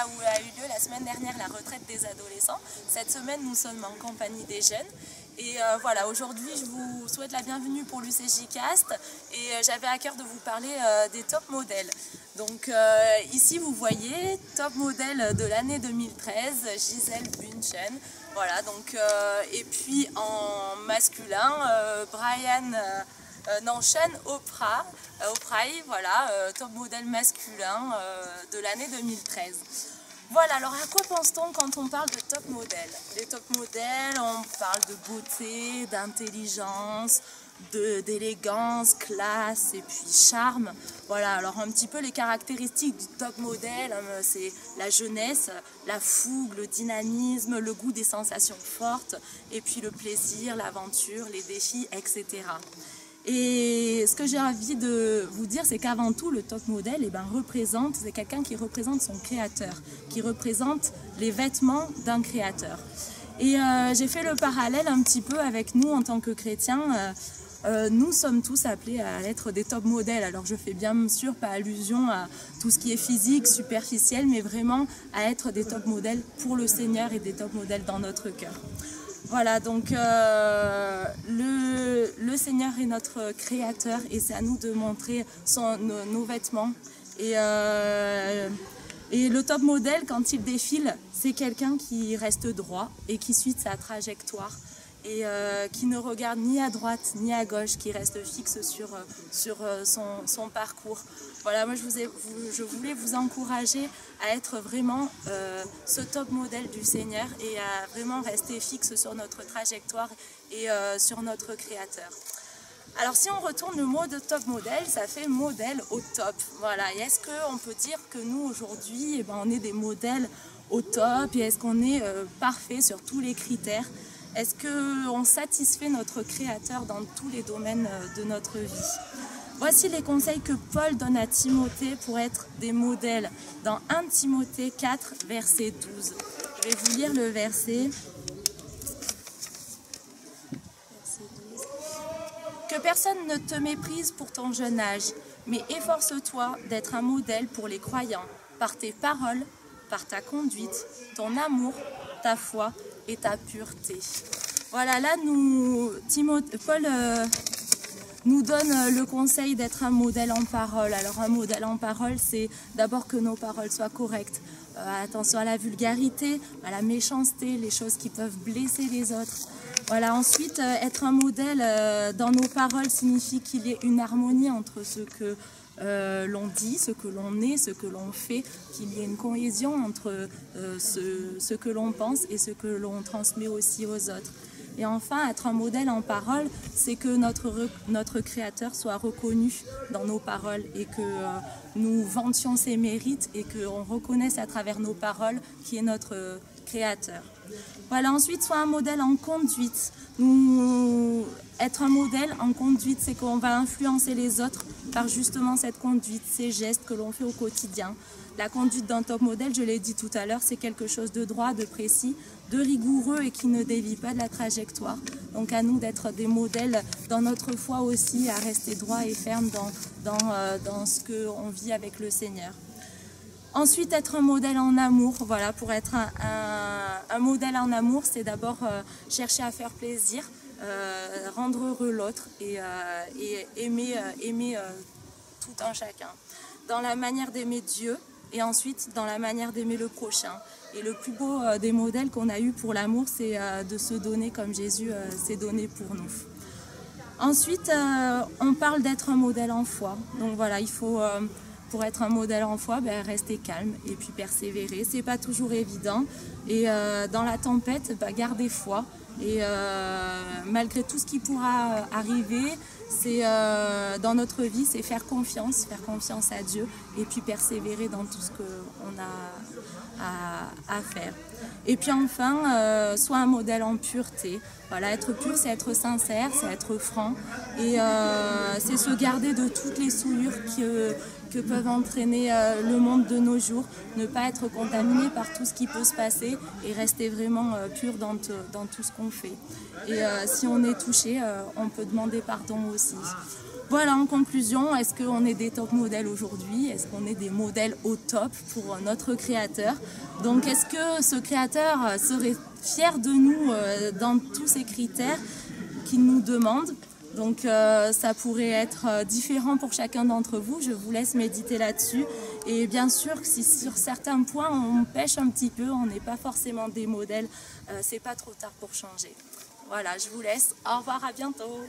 là où a eu lieu la semaine dernière la retraite des adolescents. Cette semaine, nous sommes en compagnie des jeunes. Et voilà, aujourd'hui, je vous souhaite la bienvenue pour l'UCJ Cast et j'avais à cœur de vous parler des top modèles. Donc ici, vous voyez, top modèle de l'année 2013, Gisèle Bündchen. Voilà, donc, et puis en masculin, Brian Nanchen Oprah, voilà, top modèle masculin de l'année 2013. Voilà, alors à quoi pense-t-on quand on parle de top modèle? Les top modèles, on parle de beauté, d'intelligence, d'élégance, classe et puis charme. Voilà, alors un petit peu les caractéristiques du top modèle, c'est la jeunesse, la fougue, le dynamisme, le goût des sensations fortes et puis le plaisir, l'aventure, les défis, etc. Et ce que j'ai envie de vous dire, c'est qu'avant tout, le top modèle, c'est quelqu'un qui représente son créateur, qui représente les vêtements d'un créateur. Et j'ai fait le parallèle un petit peu avec nous en tant que chrétiens. Nous sommes tous appelés à être des top modèles. Alors je fais bien sûr pas allusion à tout ce qui est physique, superficiel, mais vraiment à être des top modèles pour le Seigneur et des top modèles dans notre cœur. Voilà, donc le Seigneur est notre créateur et c'est à nous de montrer nos vêtements. Et le top modèle, quand il défile, c'est quelqu'un qui reste droit et qui suit sa trajectoire et qui ne regarde ni à droite ni à gauche, qui reste fixe sur son parcours. Voilà, moi je voulais vous encourager à être vraiment ce top modèle du Seigneur et à vraiment rester fixe sur notre trajectoire et sur notre Créateur. Alors si on retourne le mot de top modèle, ça fait modèle au top. Voilà, et est-ce qu'on peut dire que nous aujourd'hui, on est des modèles au top et est-ce qu'on est parfait sur tous les critères? Est-ce qu'on satisfait notre Créateur dans tous les domaines de notre vie? Voici les conseils que Paul donne à Timothée pour être des modèles dans 1 Timothée 4, verset 12. Je vais vous lire le verset. Que personne ne te méprise pour ton jeune âge, mais efforce-toi d'être un modèle pour les croyants, par tes paroles, par ta conduite, ton amour, ta foi et ta pureté. Voilà, là, Paul nous donne le conseil d'être un modèle en parole. Alors, un modèle en parole, c'est d'abord que nos paroles soient correctes. Attention à la vulgarité, à la méchanceté, les choses qui peuvent blesser les autres. Voilà, ensuite, être un modèle dans nos paroles signifie qu'il y ait une harmonie entre ce que l'on dit, ce que l'on est, ce que l'on fait, qu'il y ait une cohésion entre ce que l'on pense et ce que l'on transmet aussi aux autres. Et enfin, être un modèle en parole, c'est que notre Créateur soit reconnu dans nos paroles et que nous vantions ses mérites et qu'on reconnaisse à travers nos paroles qui est notre Créateur. Voilà, ensuite, soit un modèle en conduite. Être un modèle en conduite, c'est qu'on va influencer les autres par justement cette conduite, ces gestes que l'on fait au quotidien. La conduite d'un top modèle, je l'ai dit tout à l'heure, c'est quelque chose de droit, de précis, de rigoureux et qui ne dévie pas de la trajectoire. Donc à nous d'être des modèles dans notre foi aussi, à rester droit et ferme dans ce qu'on vit avec le Seigneur. Ensuite, être un modèle en amour. Voilà, pour être un modèle en amour, c'est d'abord chercher à faire plaisir, rendre heureux l'autre et aimer tout un chacun. Dans la manière d'aimer Dieu et ensuite dans la manière d'aimer le prochain. Et le plus beau des modèles qu'on a eu pour l'amour, c'est de se donner comme Jésus s'est donné pour nous. Ensuite, on parle d'être un modèle en foi. Donc voilà, il faut... pour être un modèle en foi, rester calme et puis persévérer. C'est pas toujours évident. Et dans la tempête, garder foi. Et malgré tout ce qui pourra arriver, c'est dans notre vie, c'est faire confiance à Dieu et puis persévérer dans tout ce qu'on a à faire. Et puis enfin, soit un modèle en pureté. Voilà, être pur, c'est être sincère, c'est être franc et c'est se garder de toutes les souillures que peuvent entraîner le monde de nos jours, ne pas être contaminé par tout ce qui peut se passer et rester vraiment pur dans tout ce qu'on fait. Et si on est touché, on peut demander pardon aussi. Voilà, en conclusion, est-ce qu'on est des top modèles aujourd'hui? Est-ce qu'on est des modèles au top pour notre créateur? Donc, est-ce que ce créateur serait fier de nous dans tous ces critères qu'il nous demande? Donc, ça pourrait être différent pour chacun d'entre vous. Je vous laisse méditer là-dessus. Et bien sûr, si sur certains points, on pêche un petit peu, on n'est pas forcément des modèles, c'est pas trop tard pour changer. Voilà, je vous laisse. Au revoir, à bientôt.